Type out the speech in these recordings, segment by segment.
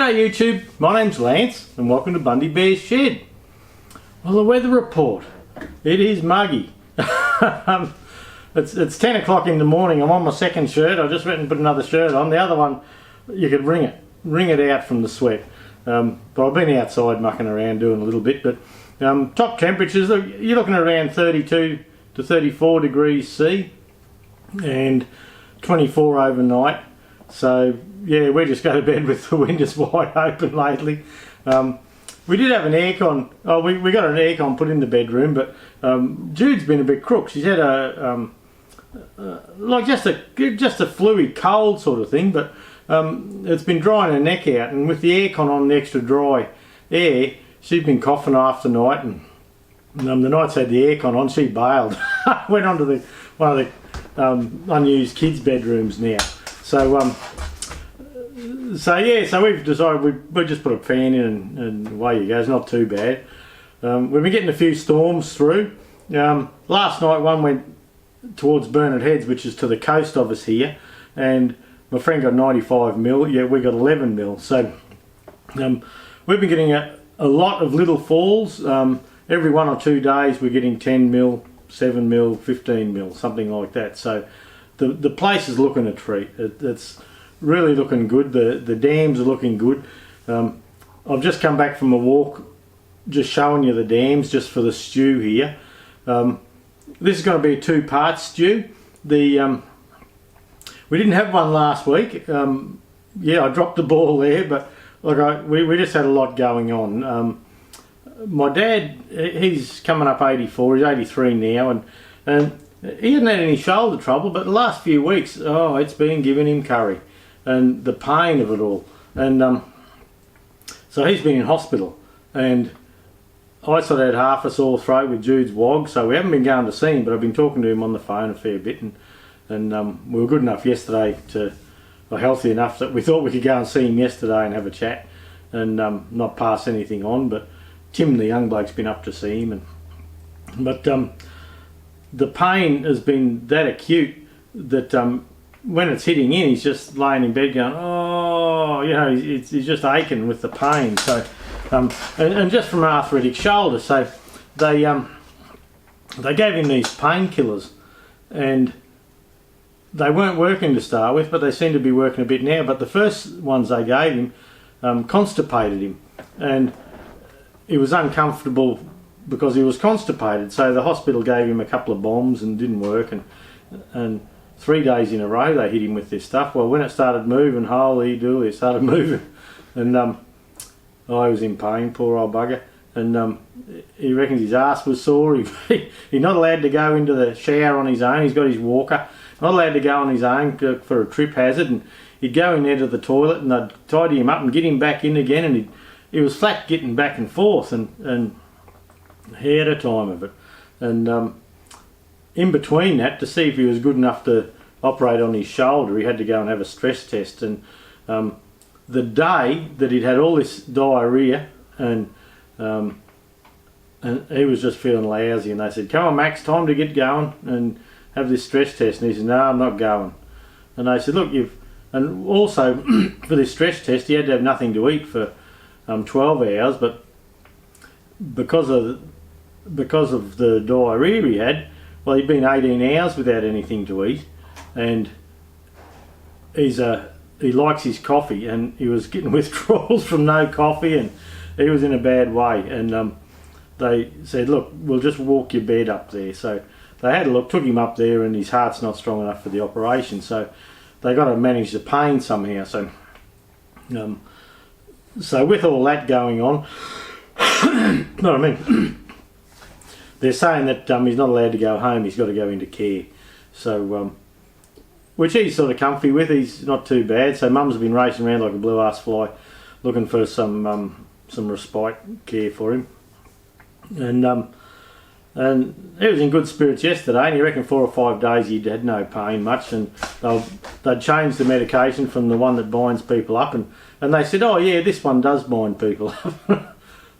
G'day YouTube, my name's Lance and welcome to Bundy Bear's Shed. Well, the weather report, it is muggy. It's 10 o'clock in the morning. I'm on my second shirt. I just went and put another shirt on. The other one, you could wring it out from the sweat. But I've been outside mucking around doing a little bit. But top temperatures, you're looking at around 32 to 34 degrees C and 24 overnight. So yeah, we just go to bed with the windows wide open lately. We did have an aircon. Oh, we got an aircon put in the bedroom, but Jude's been a bit crook. She's had like just a fluey cold sort of thing, but it's been drying her neck out, and with the aircon on, the extra dry air, she's been coughing half the night, and the nights had the aircon on, she bailed. Went on to one of the unused kids' bedrooms now. So we've decided we just put a fan in and away you go. It's not too bad. We've been getting a few storms through. Last night one went towards Burnett Heads, which is to the coast of us here, and my friend got 95 mil. Yeah, we got 11 mil. So we've been getting a lot of little falls. Every 1 or 2 days we're getting 10 mil, 7 mil, 15 mil, something like that. So the place is looking a treat. It's really looking good. The dams are looking good. I've just come back from a walk just showing you the dams just for the stew here. This is going to be a two-part stew. We didn't have one last week. Yeah, I dropped the ball there, but look, we just had a lot going on. My dad, he's coming up 84, he's 83 now, and he hasn't had any shoulder trouble, but the last few weeks, oh, it's been giving him curry, and the pain of it all. And so he's been in hospital, and I sort of had half a sore throat with Jude's wog, so we haven't been going to see him, but I've been talking to him on the phone a fair bit, and we were good enough yesterday or healthy enough that we thought we could go and see him yesterday and have a chat and not pass anything on. But Tim, the young bloke's been up to see him, but the pain has been that acute that when it's hitting in, he's just laying in bed going, oh, you know, he's just aching with the pain. So and just from an arthritic shoulder, so they gave him these painkillers, and they weren't working to start with, but they seem to be working a bit now. But the first ones they gave him constipated him, and he was uncomfortable because he was constipated. So the hospital gave him a couple of bombs and didn't work, and 3 days in a row they hit him with this stuff. Well, when it started moving, holy dooly, it started moving, and I was in pain, poor old bugger. And he reckons his ass was sore. He's not allowed to go into the shower on his own. He's got his walker. Not allowed to go on his own for a trip hazard. And he'd go in there to the toilet and they'd tidy him up and get him back in again. And he was flat getting back and forth, and he had a time of it. And in between that, to see if he was good enough to operate on his shoulder, he had to go and have a stress test. And the day that he'd had all this diarrhea and he was just feeling lousy, and they said, come on Max, time to get going and have this stress test. And he said, no, I'm not going. And they said, look, and also for this stress test he had to have nothing to eat for 12 hours, but because of the diarrhea he had, well, he'd been 18 hours without anything to eat, and he likes his coffee, and he was getting withdrawals from no coffee, and he was in a bad way. And they said, look, we'll just walk your bed up there. So they had a look, took him up there, and his heart's not strong enough for the operation, so they got to manage the pain somehow. So so with all that going on, know what I mean, they're saying that he's not allowed to go home, he's got to go into care. So which he's sort of comfy with, he's not too bad. So mum's been racing around like a blue ass fly looking for some respite care for him. And he was in good spirits yesterday, and he reckoned 4 or 5 days he'd had no pain much, and they'd changed the medication from the one that binds people up, and they said, oh yeah, this one does bind people up.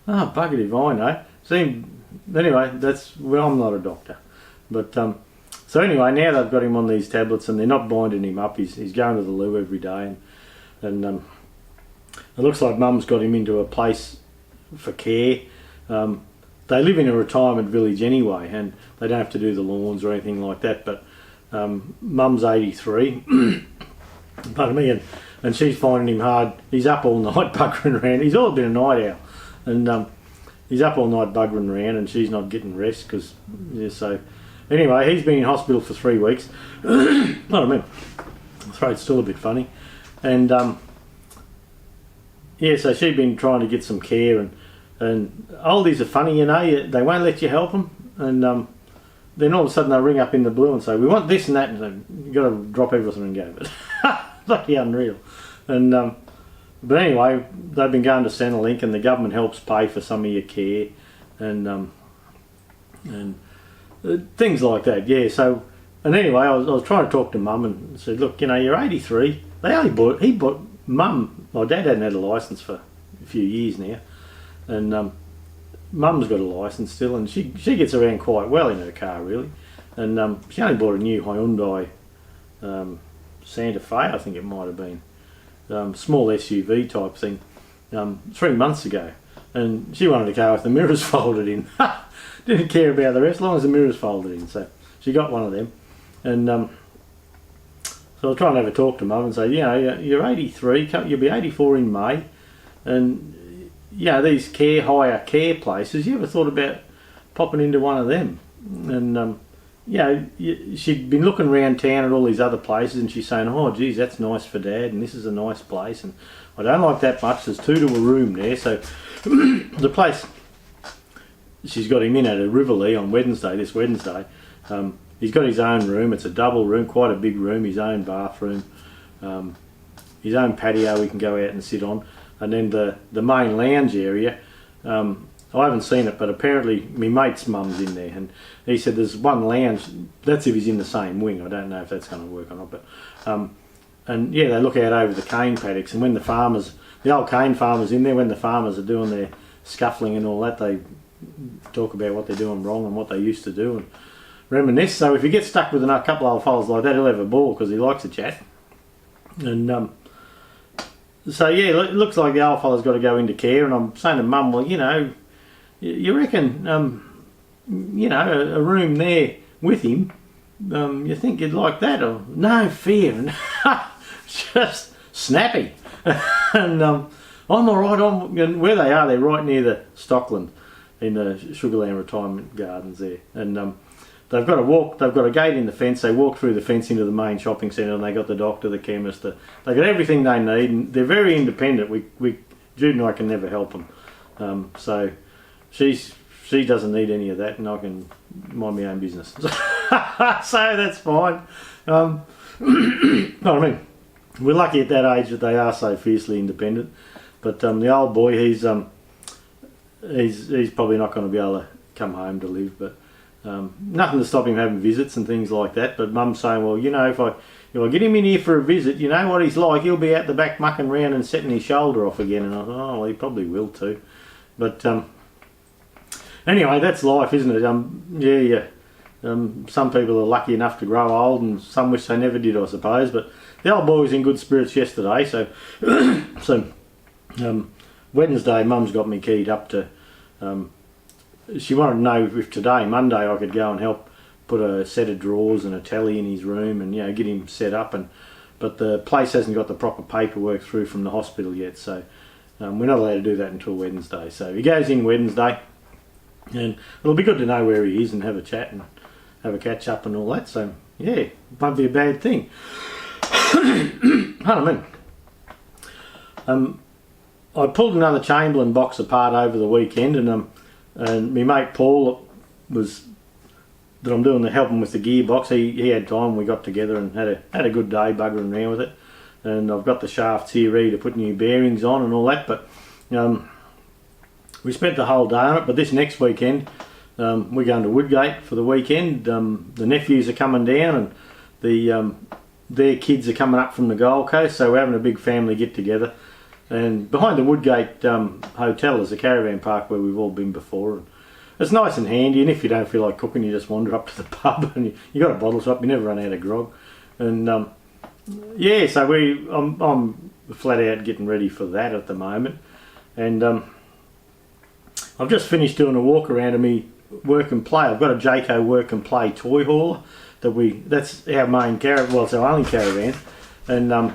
Oh, bugger if I know. Anyway, I'm not a doctor. But so anyway, now they've got him on these tablets, and they're not binding him up. He's going to the loo every day, and it looks like Mum's got him into a place for care. They live in a retirement village anyway, and they don't have to do the lawns or anything like that, but Mum's 83, pardon me, and she's finding him hard. He's up all night buggering around. He's always been a night owl, and he's up all night buggering around, and she's not getting rest because, yeah, so anyway, he's been in hospital for 3 weeks. Pardon me, my throat's still a bit funny, and yeah, so she's been trying to get some care, and oldies are funny, you know, they won't let you help them, and then all of a sudden they ring up in the blue and say, we want this and that, and you've got to drop everything and go. But lucky unreal. And but anyway, they've been going to Centrelink, and the government helps pay for some of your care, and things like that. Yeah. So, and anyway, I was trying to talk to Mum and said, look, you know, you're 83. He bought Mum. My dad hadn't had a licence for a few years now, and Mum's got a licence still, and she gets around quite well in her car, really. And she only bought a new Hyundai Santa Fe, I think it might have been, small SUV type thing, 3 months ago. And she wanted a car with the mirrors folded in. Didn't care about the rest, as long as the mirrors folded in. So she got one of them. And so I was trying to have a talk to Mum and say, you know, you're 83, you'll be 84 in May, and yeah, these hire care places, you ever thought about popping into one of them? And yeah, she'd been looking around town at all these other places, and she's saying, oh geez, that's nice for Dad, and this is a nice place, and I don't like that much. There's 2 to a room there. So the place she's got him in at a Riverlea on this Wednesday, he's got his own room. It's a double room, quite a big room, his own bathroom, his own patio we can go out and sit on. And then the main lounge area, I haven't seen it, but apparently my mate's mum's in there, and he said there's one lounge, that's if he's in the same wing. I don't know if that's going to work or not, but and yeah, they look out over the cane paddocks, and when the old cane farmers in there, when the farmers are doing their scuffling and all that, they talk about what they're doing wrong and what they used to do and reminisce. So if you get stuck with a couple of old fellas like that, he'll have a ball because he likes to chat. And so yeah, it looks like the old fella's got to go into care, and I'm saying to Mum, well, you know, you reckon, you know, a room there with him, you think you'd like that? Or no fear, just snappy. And I'm all right. And where they are, they're right near the Stockland in the Sugarland Retirement Gardens there, and they've got a gate in the fence. They walk through the fence into the main shopping centre, and they got the doctor, the chemist, they got everything they need, and they're very independent. Jude and I can never help them, so she doesn't need any of that, and I can mind my own business. So that's fine. I mean, we're lucky at that age that they are so fiercely independent. But the old boy, he's probably not going to be able to come home to live, but. Nothing to stop him having visits and things like that, but Mum's saying, well, you know, if I get him in here for a visit, you know what he's like, he'll be out the back mucking round and setting his shoulder off again. And I thought, oh, well, he probably will too. But anyway, that's life, isn't it? Some people are lucky enough to grow old, and some wish they never did, I suppose. But the old boy was in good spirits yesterday, so Wednesday, Mum's got me keyed up to. She wanted to know if today, Monday, I could go and help put a set of drawers and a telly in his room, and you know, get him set up. But the place hasn't got the proper paperwork through from the hospital yet, so we're not allowed to do that until Wednesday. So he goes in Wednesday, and it'll be good to know where he is and have a chat and have a catch up and all that. So yeah, it won't be a bad thing. Pardon me. I pulled another Chamberlain box apart over the weekend, and my mate Paul that I'm doing the helping with the gearbox, he had time. We got together and had a good day buggering around with it, and I've got the shafts here ready to put new bearings on and all that. But we spent the whole day on it. But this next weekend we're going to Woodgate for the weekend. The nephews are coming down, and their kids are coming up from the Gold Coast, so we're having a big family get together. And behind the Woodgate Hotel is a caravan park where we've all been before. And it's nice and handy, and if you don't feel like cooking, you just wander up to the pub, and you got a bottle shop, you never run out of grog. And yeah, so I'm flat out getting ready for that at the moment. And I've just finished doing a walk around of me work and play. I've got a Jayco work and play toy hauler that's our main caravan, well, it's our only caravan. And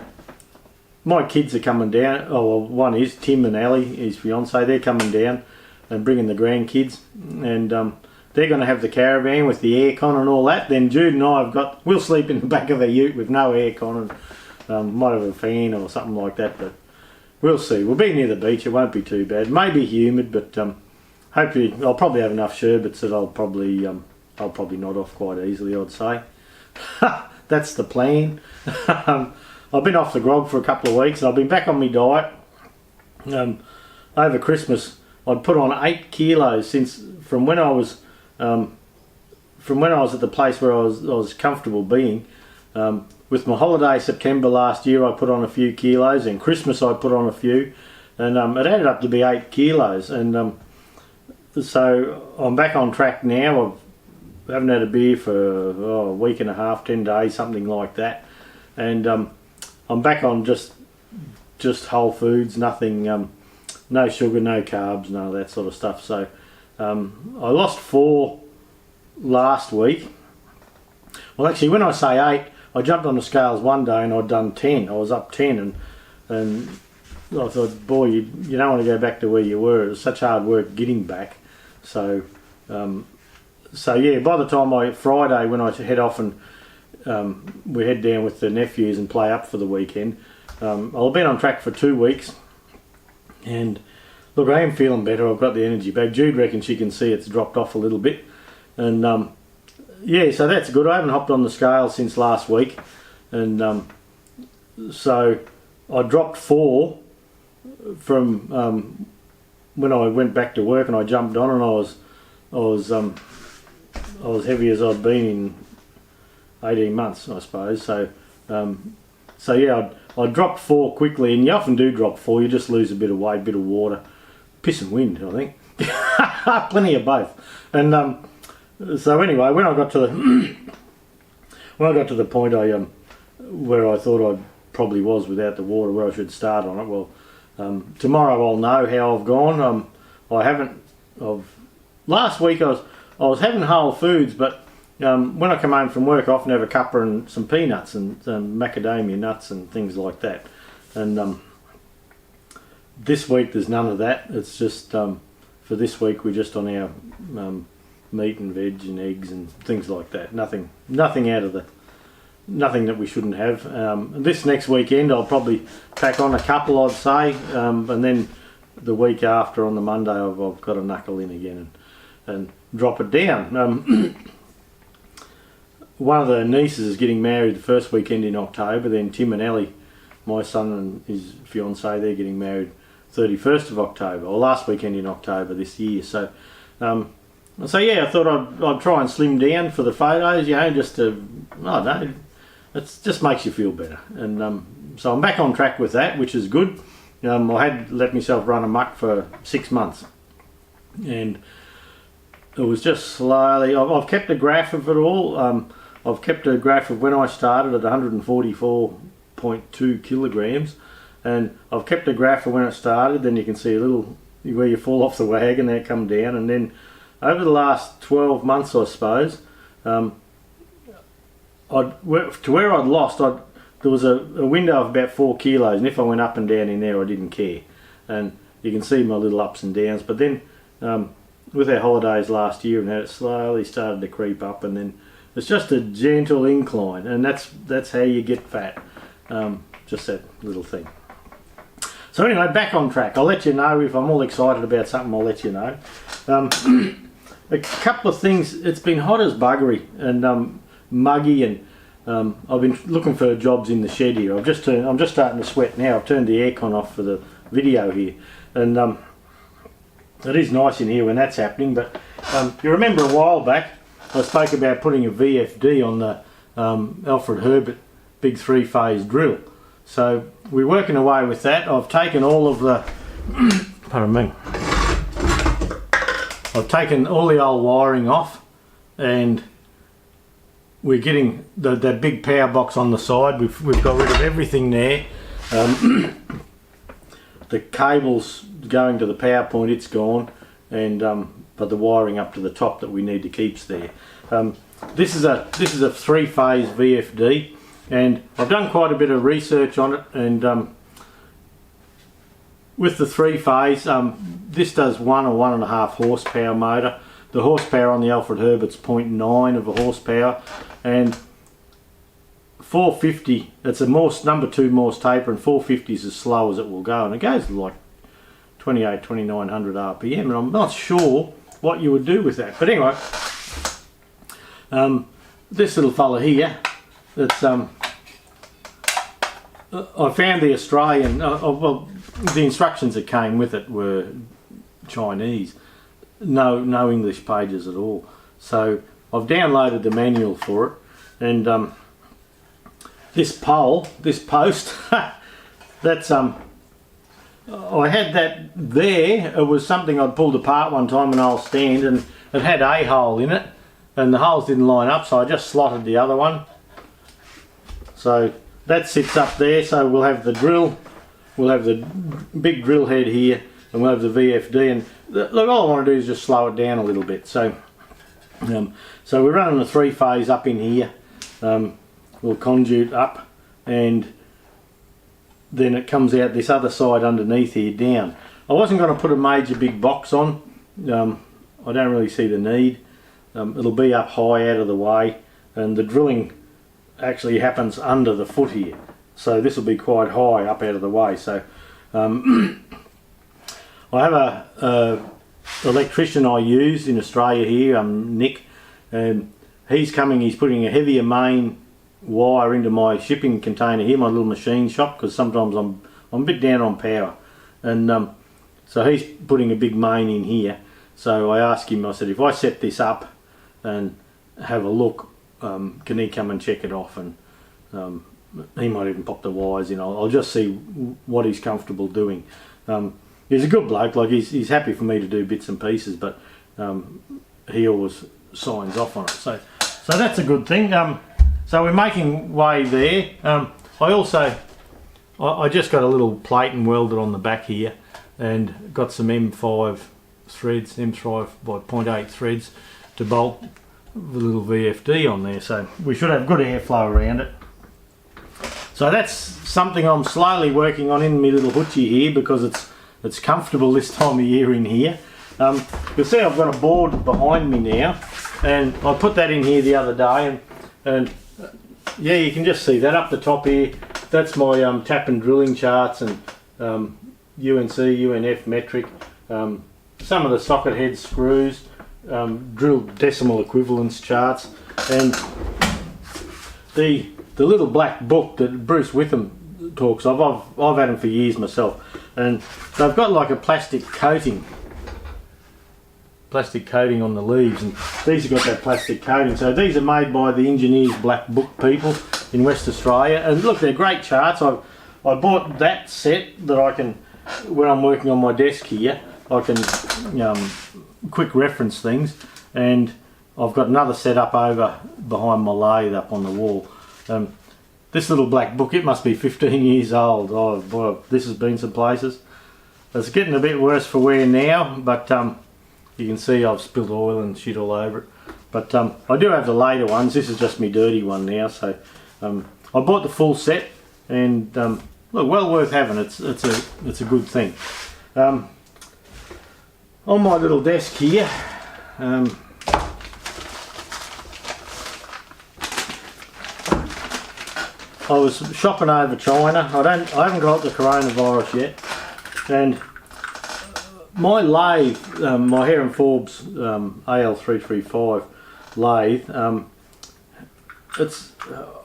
my kids are coming down. Oh, well, one is Tim and Ali, his fiance. They're coming down and bringing the grandkids, and they're going to have the caravan with the aircon and all that. Then Jude and I we'll sleep in the back of a ute with no aircon, and might have a fan or something like that, but we'll see. We'll be near the beach. It won't be too bad. Maybe humid, but hopefully I'll probably have enough sherbets that I'll probably nod off quite easily, I'd say. That's the plan. I've been off the grog for a couple of weeks, and I've been back on my diet. Over Christmas, I'd put on 8 kilos from when I was at the place where I was comfortable being. With my holiday September last year, I put on a few kilos, and Christmas I put on a few, and it added up to be 8 kilos. And so I'm back on track now. I haven't had a beer for a week and a half, 10 days, something like that, and I'm back on just whole foods, nothing, no sugar, no carbs, none of that sort of stuff. So I lost 4 last week. Well, actually, when I say 8, I jumped on the scales one day and I'd done 10. I was up 10, and I thought, boy, you don't want to go back to where you were. It was such hard work getting back. So yeah, by the time Friday when I head off and we head down with the nephews and play up for the weekend, I'll have been on track for 2 weeks, and look, I am feeling better. I've got the energy back. Jude reckons she can see it's dropped off a little bit, and yeah, so that's good. I haven't hopped on the scale since last week, and so I dropped 4 from when I went back to work, and I jumped on, and I was heavy as I'd been in 18 months, I suppose. So yeah, I dropped 4 quickly, and you often do drop 4. You just lose a bit of weight, bit of water, piss and wind, I think. Plenty of both. And so anyway, when I got to the point where I thought I probably was without the water, where I should start on it, well, tomorrow I'll know how I've gone. Last week I was having whole foods, but when I come home from work, I often have a cuppa and some peanuts and macadamia nuts and things like that. And this week there's none of that. It's just for this week we're just on our meat and veg and eggs and things like that. Nothing that we shouldn't have. This next weekend I'll probably pack on a couple, I'd say, and then the week after on the Monday I've got to knuckle in again and drop it down. One of the nieces is getting married the first weekend in October. Then Tim and Ellie, my son and his fiancée, they're getting married 31st of October, or last weekend in October this year. So yeah, I thought I'd try and slim down for the photos, just to, I don't know, it just makes you feel better. And so I'm back on track with that, which is good. I had let myself run amok for 6 months, and it was just slowly. I've kept a graph of it all. I've kept a graph of when I started at 144.2 kilograms, and I've kept a graph of when it started. Then you can see a little where you fall off the wagon, there come down, and then over the last 12 months, I suppose, to where I'd lost, there was a window of about 4 kilos, and if I went up and down in there, I didn't care. And you can see my little ups and downs. But then with our holidays last year, and that, it slowly started to creep up, and then it's just a gentle incline, and that's how you get fat. Just that little thing. So anyway, back on track. I'll let you know if I'm all excited about something. I'll let you know. A couple of things. It's been hot as buggery and muggy, and I've been looking for jobs in the shed here. I'm just starting to sweat now. I've turned the aircon off for the video here, and it is nice in here when that's happening. But you remember a while back I spoke about putting a VFD on the Alfred Herbert big 3-phase drill. So we're working away with that. I've taken all of the pardon me. I've taken all the old wiring off, and we're getting the big power box on the side. We've got rid of everything there, The cable's going to the power point, it's gone, and but the wiring up to the top that we need to keep's there. This is a 3-phase VFD, and I've done quite a bit of research on it, and with the 3-phase, this does 1 or 1.5 horsepower motor. The horsepower on the Alfred Herbert's 0.9 of a horsepower, and 450, it's a Morse, number 2 Morse taper, and 450 is as slow as it will go, and it goes like 2900 RPM, and I'm not sure what you would do with that. But anyway, this little fella here, it's I found the Australian, well, the instructions that came with it were Chinese, no English pages at all. So I've downloaded the manual for it, and this post, that's I had that there. It was something I'd pulled apart one time, an old stand, and it had a hole in it, and the holes didn't line up, so I just slotted the other one. So that sits up there, so we'll have the drill, we'll have the big drill head here, and we'll have the VFD, and look, all I want to do is just slow it down a little bit. So so we're running a 3-phase up in here, we'll conduit up, and then it comes out this other side underneath here down. I wasn't going to put a major big box on, I don't really see the need. It'll be up high out of the way, and the drilling actually happens under the foot here, so this will be quite high up out of the way. So I have a electrician I use in Australia here, Nick, and he's coming, he's putting a heavier main wire into my shipping container here, my little machine shop, because sometimes I'm a bit down on power, and so he's putting a big main in here. So I asked him, I said, if I set this up and have a look, can he come and check it off, and he might even pop the wires in. I'll just see what he's comfortable doing. He's a good bloke, like he's happy for me to do bits and pieces, but he always signs off on it, so that's a good thing. So we're making way there. I just got a little plate and welded on the back here, and got some M5 threads, M5 by 0.8 threads to bolt the little VFD on there, so we should have good airflow around it. So that's something I'm slowly working on in my little hutchie here, because it's comfortable this time of year in here. You'll see I've got a board behind me now, and I put that in here the other day, and yeah, you can just see that up the top here. That's my tap and drilling charts, and UNC, UNF metric, some of the socket head screws, drill decimal equivalence charts, and the little black book that Bruce Witham talks of. I've had them for years myself, and they've got like a plastic coating on the leaves, and these have got that plastic coating. So these are made by the Engineers Black Book people in West Australia, and look, they're great charts. I bought that set that I can, when I'm working on my desk here, I can quick reference things, and I've got another set up over behind my lathe up on the wall. This little black book, it must be 15 years old. Oh boy, this has been some places. It's getting a bit worse for wear now, but you can see I've spilled oil and shit all over it. But I do have the later ones. This is just my dirty one now. So I bought the full set, and look, well worth having. It's a good thing. On my little desk here, I was shopping over China. I haven't got the coronavirus yet, and my lathe, my Hare and Forbes AL335 lathe, it's,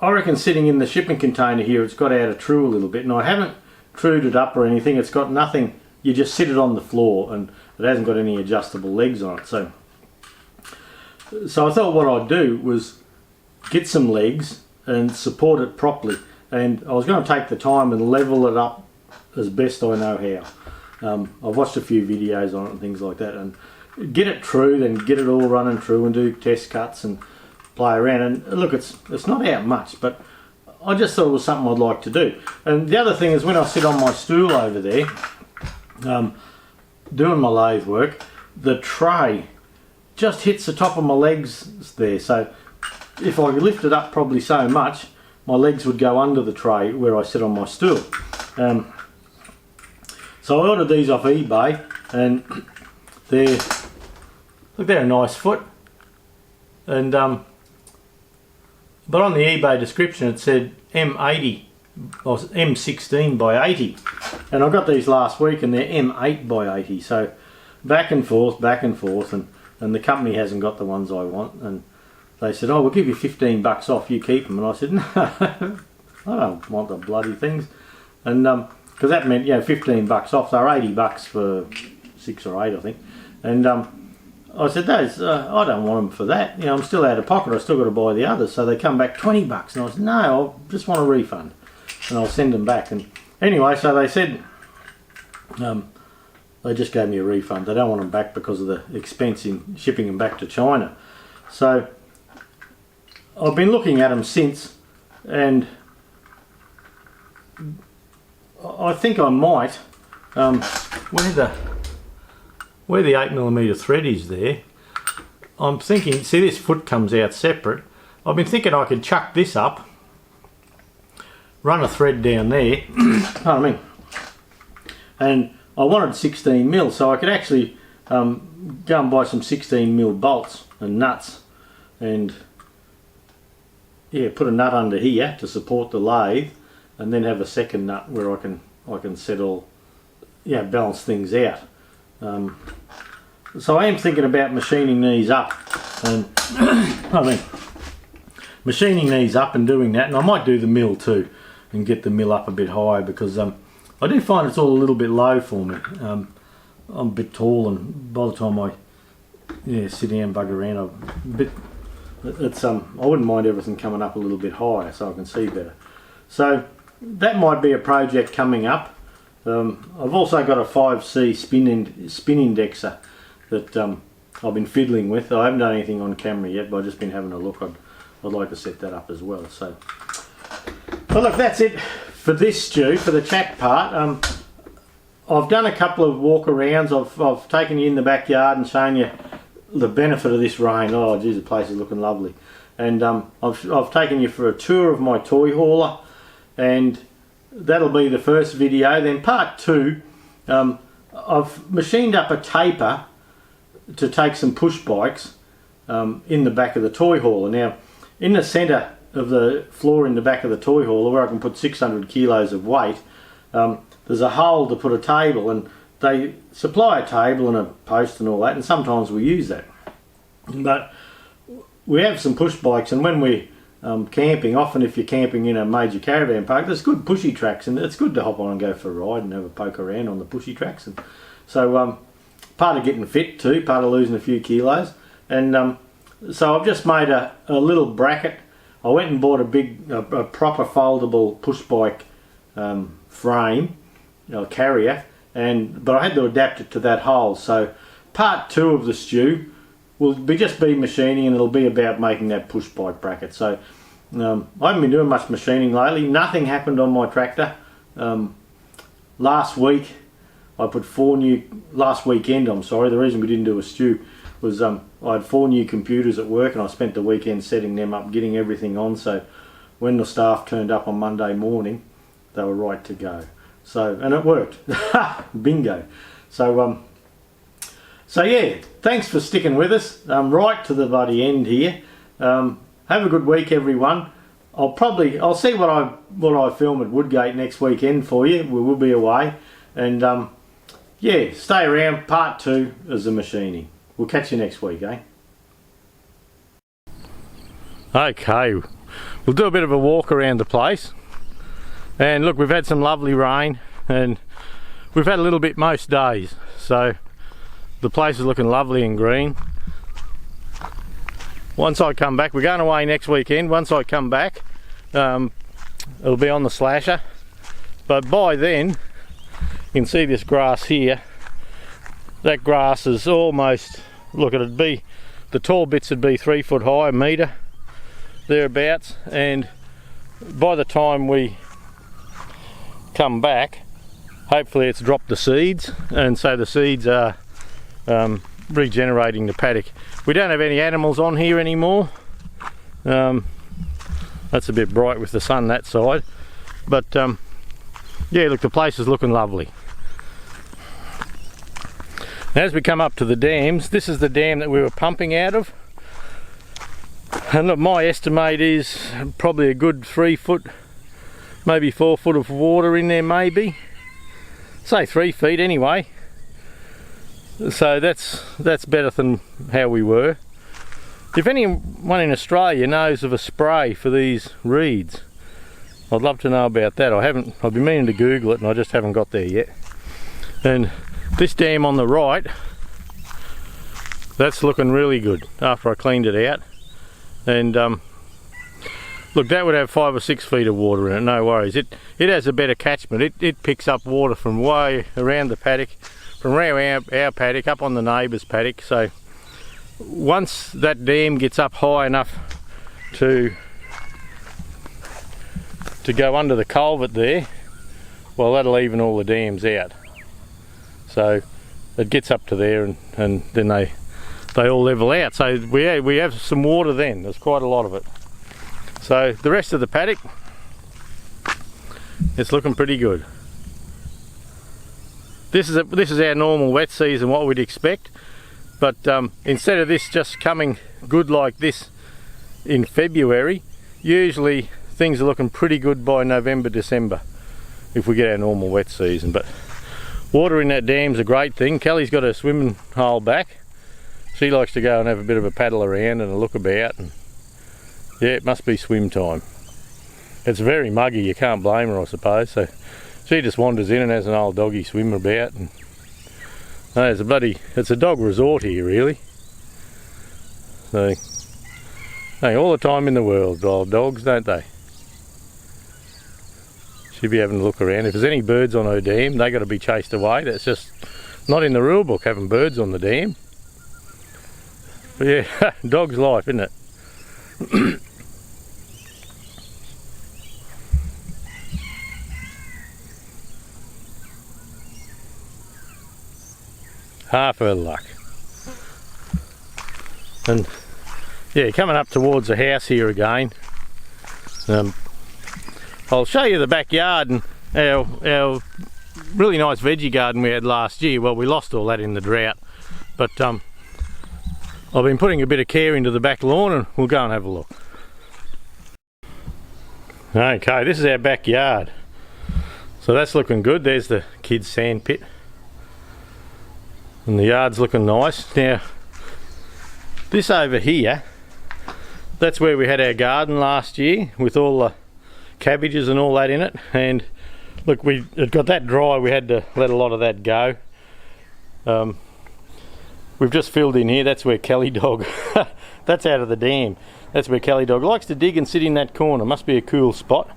I reckon, sitting in the shipping container here, it's got out of true a little bit, and I haven't trued it up or anything. It's got nothing. You just sit it on the floor, and it hasn't got any adjustable legs on it. So I thought what I'd do was get some legs and support it properly, and I was going to take the time and level it up as best I know how. I've watched a few videos on it and things like that, and get it true, then get it all running true, and do test cuts and play around. And look, it's not out much, but I just thought it was something I'd like to do. And the other thing is, when I sit on my stool over there, doing my lathe work, the tray just hits the top of my legs there. So if I lift it up probably so much, my legs would go under the tray where I sit on my stool. So I ordered these off eBay, and they're a nice foot. And but on the eBay description it said M80 or M16 by 80, and I got these last week and they're M8 by 80. So back and forth, and the company hasn't got the ones I want, and they said, oh, we'll give you $15 off, you keep them. And I said, no, I don't want the bloody things. And because that meant, $15 off. They were $80 for 6 or 8, I think. And I said, those, I don't want them for that. I'm still out of pocket. I still got to buy the others. So they come back $20, and I said, no, I just want a refund, and I'll send them back. And anyway, so they said, they just gave me a refund. They don't want them back because of the expense in shipping them back to China. So I've been looking at them since, and I think I might, where the 8mm thread is there, I'm thinking, see, this foot comes out separate. I've been thinking I could chuck this up, run a thread down there, pardon me, and I wanted 16mm, so I could actually go and buy some 16mm bolts and nuts, and put a nut under here to support the lathe, and then have a second nut where I can settle, balance things out. So I am thinking about machining these up, and machining these up and doing that, and I might do the mill too, and get the mill up a bit higher, because I do find it's all a little bit low for me. I'm a bit tall, and by the time I sit down, bug around, I wouldn't mind everything coming up a little bit higher so I can see better. So that might be a project coming up. I've also got a 5C spin indexer that I've been fiddling with. I haven't done anything on camera yet, but I've just been having a look. I'd like to set that up as well. So, well, look, that's it for this stew, for the chat part. I've done a couple of walk arounds. I've taken you in the backyard and shown you the benefit of this rain. Oh geez, the place is looking lovely. And I've taken you for a tour of my toy hauler, and that'll be the first video. Then part 2, I've machined up a taper to take some push bikes in the back of the toy hauler. Now, in the centre of the floor in the back of the toy hauler, where I can put 600 kilos of weight, there's a hole to put a table, and they supply a table and a post and all that, and sometimes we use that. But we have some push bikes, and when we're camping, often if you're camping in a major caravan park, there's good pushy tracks, and it's good to hop on and go for a ride and have a poke around on the pushy tracks. And so part of getting fit too, part of losing a few kilos. And so I've just made a little bracket. I went and bought a proper foldable push bike frame, carrier, but I had to adapt it to that hole. So part 2 of the stew will just be machining, and it'll be about making that push bike bracket. So I haven't been doing much machining lately. Nothing happened on my tractor. Last week I put last weekend, I'm sorry, the reason we didn't do a stew was I had 4 new computers at work, and I spent the weekend setting them up, getting everything on, so when the staff turned up on Monday morning they were right to go. So, and it worked. Bingo. So yeah, thanks for sticking with us right to the bloody end here. Have a good week, everyone. I'll see what I film at Woodgate next weekend for you. We will be away, and yeah, stay around. Part 2 is the machining. We'll catch you next week, eh? Okay, we'll do a bit of a walk around the place. And look, we've had some lovely rain, and we've had a little bit most days, so the place is looking lovely and green. Once I come back, we're going away next weekend. Once I come back, it'll be on the slasher, but by then you can see this grass here. That grass is almost, look, it'd be, the tall bits would be 3 foot high, a metre thereabouts, and by the time we come back, hopefully it's dropped the seeds, and so the seeds are regenerating the paddock. We don't have any animals on here anymore. That's a bit bright with the sun that side, but yeah, look, the place is looking lovely. As we come up to the dams, this is the dam that we were pumping out of, and look, my estimate is probably a good 3 foot, maybe 4 foot of water in there, maybe, say 3 feet anyway. So that's better than how we were. If anyone in Australia knows of a spray for these reeds, I'd love to know about that. I've been meaning to Google it and I just haven't got there yet. And this dam on the right, that's looking really good after I cleaned it out. And look, that would have 5 or 6 feet of water in it, no worries. It has a better catchment. It picks up water from way around the paddock, from around our paddock up on the neighbour's paddock. So once that dam gets up high enough to go under the culvert there, well, that'll even all the dams out. So it gets up to there, and then they all level out. So we have some water then. There's quite a lot of it. So the rest of the paddock, it's looking pretty good. This is our normal wet season, what we'd expect. But instead of this just coming good like this in February, usually things are looking pretty good by November, December, if we get our normal wet season. But water in that dam's a great thing. Kelly's got her swimming hole back. She likes to go and have a bit of a paddle around and a look about, and yeah, it must be swim time. It's very muggy, you can't blame her, I suppose, so she just wanders in and has an old doggy swim about. And no, it's a dog resort here, really. So hey, all the time in the world, old dogs, don't they? She'll be having a look around. If there's any birds on her dam, they got to be chased away. That's just not in the rule book, having birds on the dam. But yeah, dog's life, isn't it? Half her luck. And yeah, coming up towards the house here again, I'll show you the backyard and our really nice veggie garden we had last year. Well, we lost all that in the drought, but I've been putting a bit of care into the back lawn, and we'll go and have a look. Okay, this is our backyard. So that's looking good. There's the kids' sand pit. And the yard's looking nice. Now, this over here, that's where we had our garden last year with all the cabbages and all that in it. And look, it got that dry, we had to let a lot of that go. We've just filled in here. That's where Kelly Dog, that's out of the dam. That's where Kelly Dog likes to dig and sit in that corner. Must be a cool spot.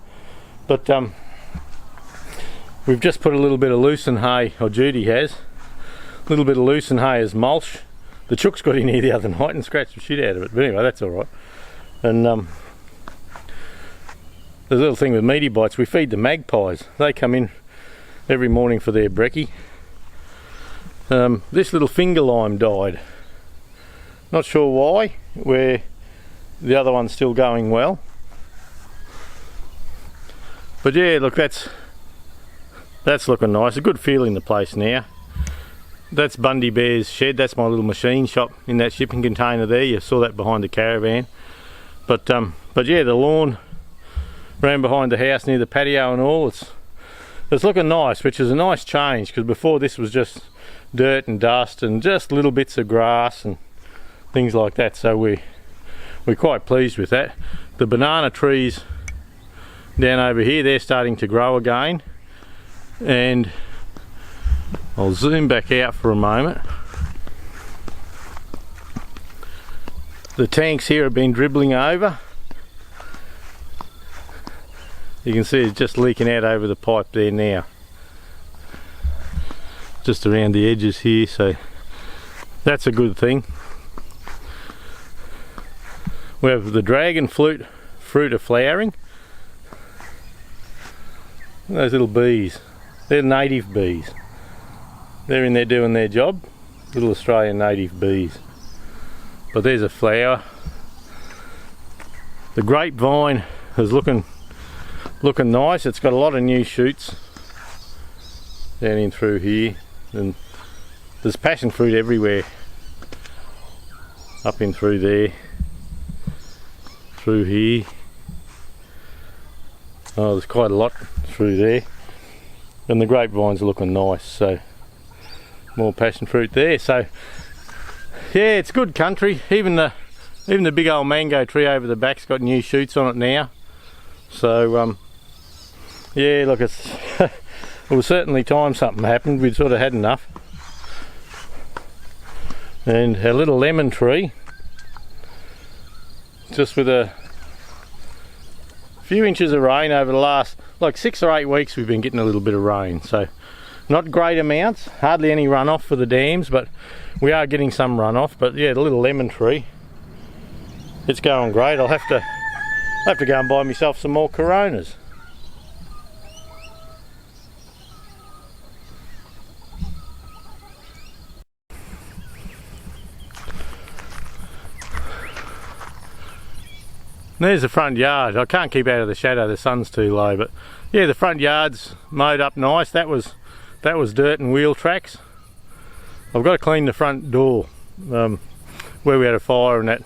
But we've just put a little bit of lucerne hay, or Judy has, a little bit of lucerne hay as mulch. The chooks got in here the other night and scratched the shit out of it. But anyway, that's all right. And there's a little thing with meaty bites. We feed the magpies. They come in every morning for their brekkie. This little finger lime died. Not sure why, where the other one's still going well. But yeah, look, that's looking nice. A good feel in the place now. That's Bundy Bear's shed. That's my little machine shop in that shipping container there. You saw that behind the caravan. But yeah, the lawn around behind the house near the patio and all, it's looking nice, which is a nice change, because before this was just dirt and dust and just little bits of grass and things like that. So we're quite pleased with that. The banana trees down over here, they're starting to grow again, and I'll zoom back out for a moment. The tanks here have been dribbling over. You can see it's just leaking out over the pipe there now, just around the edges here, so that's a good thing. We have the dragon fruit are flowering. Those little bees. They're native bees. They're in there doing their job. Little Australian native bees. But there's a flower. The grapevine is looking nice. It's got a lot of new shoots down in through here, and there's passion fruit everywhere. Up in through there, through here. Oh, there's quite a lot through there, and the grapevines are looking nice. So more passion fruit there. So yeah, it's good country. Even the big old mango tree over the back's got new shoots on it now. So yeah, look, it was certainly time something happened. We'd sort of had enough. And our little lemon tree, just with a few inches of rain over the last like 6 or 8 weeks, we've been getting a little bit of rain. So not great amounts, hardly any runoff for the dams, but we are getting some runoff. But yeah, the little lemon tree, it's going great. I'll have to go and buy myself some more Coronas. There's the front yard. I can't keep out of the shadow, the sun's too low, but yeah, the front yard's mowed up nice. That was dirt and wheel tracks. I've got to clean the front door where we had a fire and that,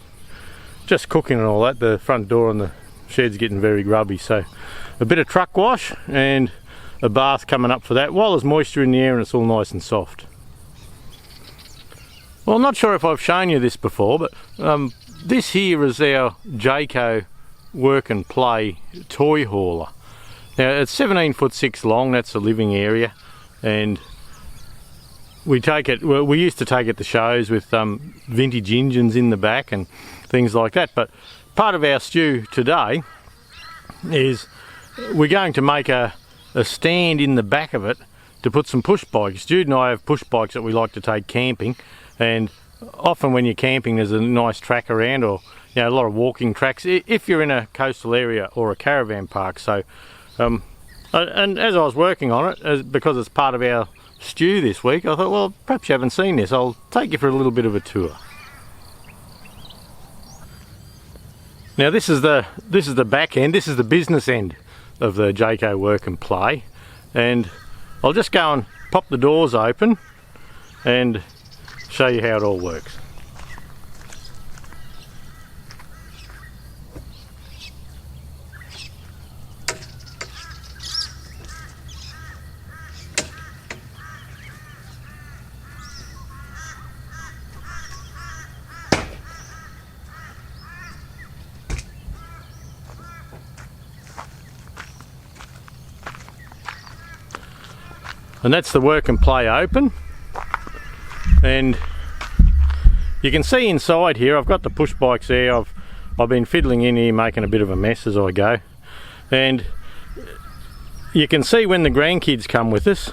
just cooking and all that. The front door and the shed's getting very grubby, so a bit of truck wash and a bath coming up for that while there's moisture in the air and it's all nice and soft. Well, I'm not sure if I've shown you this before, but this here is our Jayco work and play toy hauler. Now it's 17'6" long, that's the living area, and we take it, well, we used to take it to shows with vintage engines in the back and things like that. But part of our stew today is we're going to make a stand in the back of it to put some push bikes. Jude and I have push bikes that we like to take camping, and often when you're camping there's a nice track around, or you know, a lot of walking tracks if you're in a coastal area or a caravan park. So and as I was working on it, because it's part of our stew this week, I thought, well, perhaps you haven't seen this, I'll take you for a little bit of a tour. Now this is the back end, this is the business end of the Jayco work and play, and I'll just go and pop the doors open and show you how it all works. And that's the work and play open, and you can see inside here I've got the push bikes there. I've been fiddling in here, making a bit of a mess as I go, and you can see when the grandkids come with us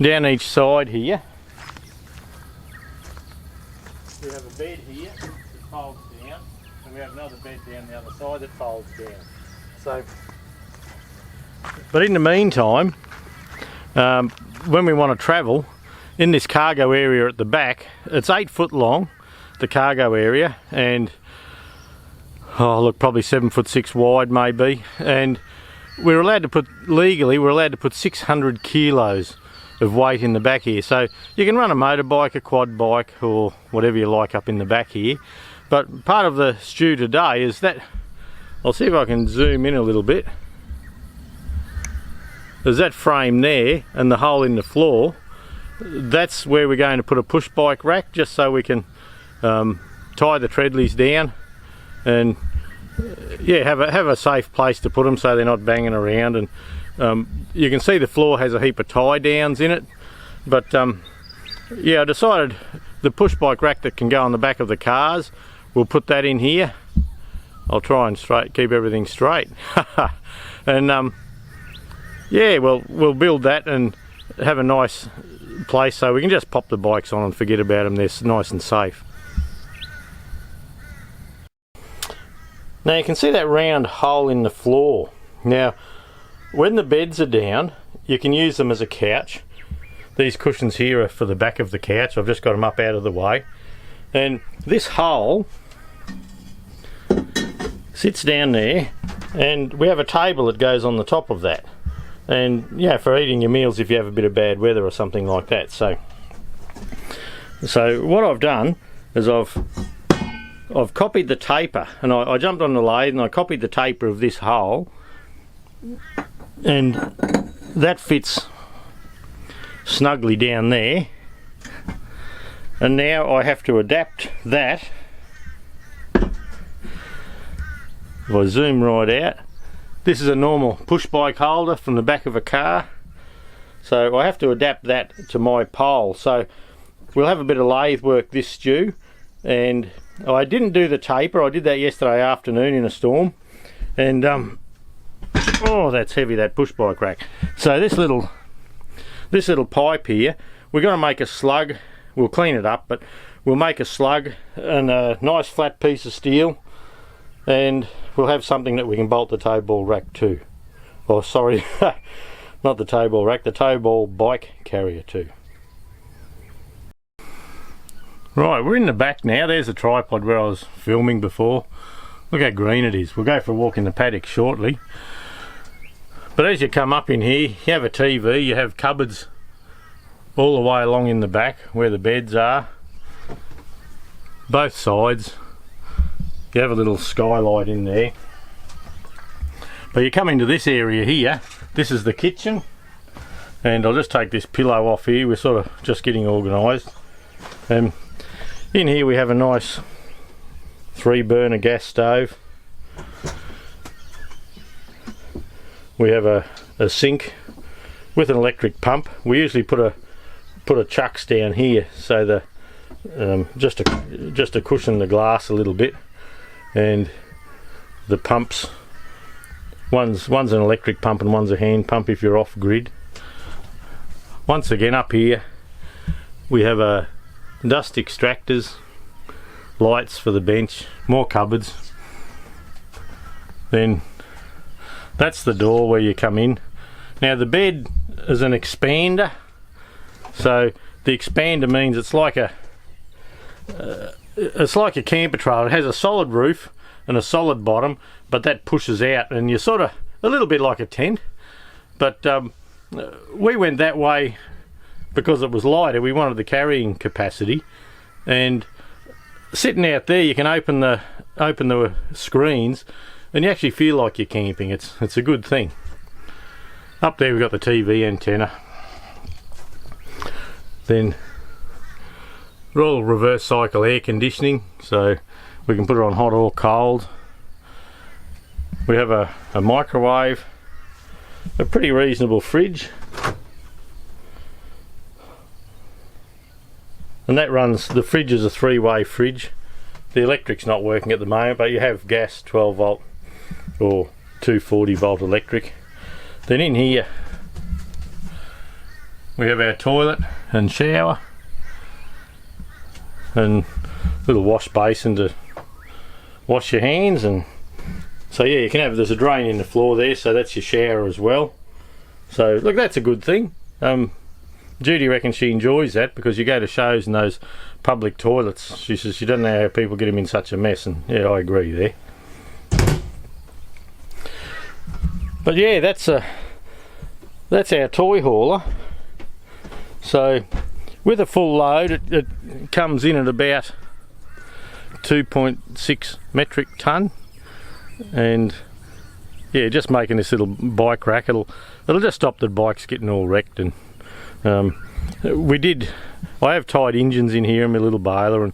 down each side here we have a bed here that folds down, and we have another bed down the other side that folds down. So, but in the meantime, when we want to travel in this cargo area at the back, it's 8 foot long, the cargo area, and oh look, probably 7'6" wide maybe, and we're allowed to put, legally we're allowed to put 600 kilos of weight in the back here. So you can run a motorbike, a quad bike, or whatever you like up in the back here. But part of the stew today is that, I'll see if I can zoom in a little bit. There's that frame there and the hole in the floor. That's where we're going to put a push bike rack, just so we can tie the treadlies down and yeah, have a safe place to put them so they're not banging around. And you can see the floor has a heap of tie downs in it, but yeah, I decided the push bike rack that can go on the back of the cars, we'll put that in here. I'll try and keep everything straight. And yeah, well, we'll build that and have a nice place so we can just pop the bikes on and forget about them. They're nice and safe. Now you can see that round hole in the floor. Now when the beds are down, you can use them as a couch. These cushions here are for the back of the couch. I've just got them up out of the way. And this hole sits down there, and we have a table that goes on the top of that. And yeah, for eating your meals if you have a bit of bad weather or something like that. So what I've done is I've copied the taper, and I jumped on the lathe and I copied the taper of this hole, and that fits snugly down there. And now I have to adapt that. If I zoom right out, this is a normal push bike holder from the back of a car, so I have to adapt that to my pole. So we'll have a bit of lathe work this stew, and I didn't do the taper. I did that yesterday afternoon in a storm, and oh, that's heavy, that push bike rack. So this little pipe here, we're going to make a slug. We'll clean it up, but we'll make a slug and a nice flat piece of steel, and we'll have something that we can bolt the tow ball rack to. Oh, sorry, not the tow ball rack, the tow ball bike carrier to. Right, we're in the back now. There's the tripod where I was filming before. Look how green it is. We'll go for a walk in the paddock shortly. But as you come up in here, you have a TV, you have cupboards all the way along in the back where the beds are. Both sides. You have a little skylight in there. But you come into this area here, this is the kitchen. And I'll just take this pillow off here, we're sort of just getting organised. In here we have a nice 3-burner gas stove. We have a sink with an electric pump. We usually put a chucks down here so the just to cushion the glass a little bit, and the pumps, one's an electric pump and one's a hand pump if you're off grid. Once again up here we have a dust extractors, lights for the bench, more cupboards. Then that's the door where you come in. Now the bed is an expander, so the expander means it's like a camper trailer. It has a solid roof and a solid bottom, but that pushes out and you're sort of a little bit like a tent. But we went that way because it was lighter. We wanted the carrying capacity, and sitting out there you can open the screens and you actually feel like you're camping. It's a good thing. Up there we've got the TV antenna. Then all reverse cycle air conditioning, so we can put it on hot or cold. We have a microwave, a pretty reasonable fridge, and that runs, the fridge is a 3-way fridge. The electric's not working at the moment, but you have gas 12 volt or 240 volt electric. Then in here we have our toilet and shower and little wash basin to wash your hands. And so yeah, you can have, there's a drain in the floor there, so that's your shower as well. So look, that's a good thing. Judy reckons she enjoys that because you go to shows in those public toilets, she says she doesn't know how people get them in such a mess, and yeah, I agree there. But yeah, that's our toy hauler. So with a full load it comes in at about 2.6 metric ton, and yeah, just making this little bike rack, it'll just stop the bikes getting all wrecked. And I have tied engines in here in my little baler,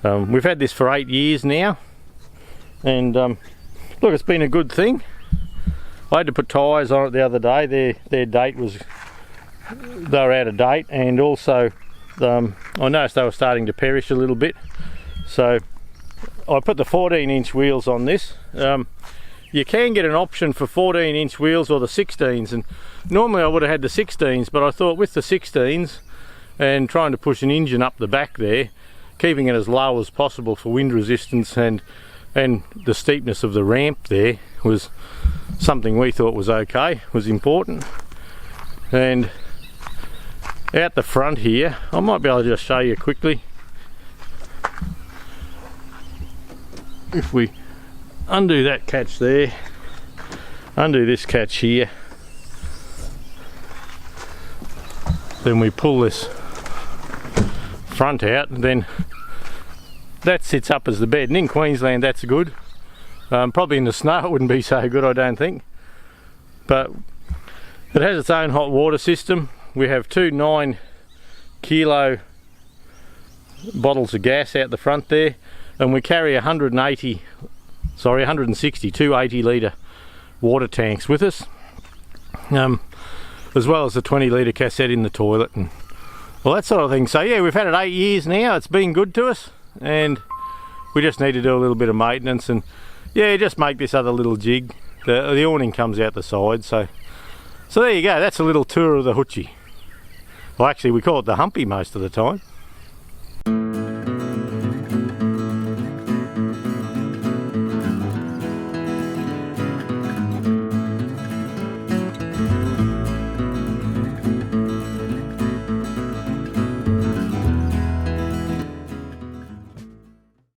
and we've had this for 8 years now, and look, it's been a good thing. I had to put tyres on it the other day. Their date was, they were out of date, and also I noticed they were starting to perish a little bit, so I put the 14-inch wheels on this. You can get an option for 14-inch wheels or the 16s, and normally I would have had the 16s, but I thought with the 16s and trying to push an engine up the back there, keeping it as low as possible for wind resistance and the steepness of the ramp there was something we thought was okay, was important. And out the front here, I might be able to just show you quickly. If we undo that catch there, undo this catch here, then we pull this front out, and then that sits up as the bed. And in Queensland that's good. Probably in the snow it wouldn't be so good, I don't think. But it has its own hot water system. We have two 9-kilo bottles of gas out the front there, and we carry 160 two 80-litre water tanks with us, as well as a 20-litre cassette in the toilet and all that sort of thing. So yeah, we've had it 8 years now. It's been good to us, and we just need to do a little bit of maintenance and yeah, just make this other little jig. The awning comes out the side, so there you go. That's a little tour of the hoochie. Well, actually we call it the humpy most of the time.